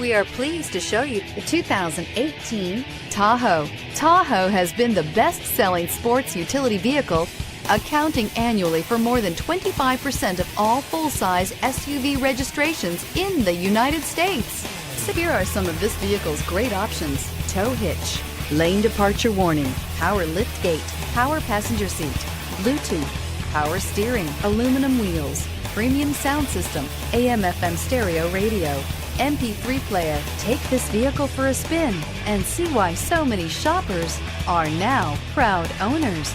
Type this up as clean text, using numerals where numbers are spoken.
We are pleased to show you the 2018 Tahoe. Tahoe has been the best-selling sports utility vehicle, accounting annually for more than 25% of all full-size SUV registrations in the United States. So here are some of this vehicle's great options: tow hitch, lane departure warning, power lift gate, power passenger seat, Bluetooth, power steering, aluminum wheels, premium sound system, AM/FM stereo radio, MP3 player. Take this vehicle for a spin and see why so many shoppers are now proud owners.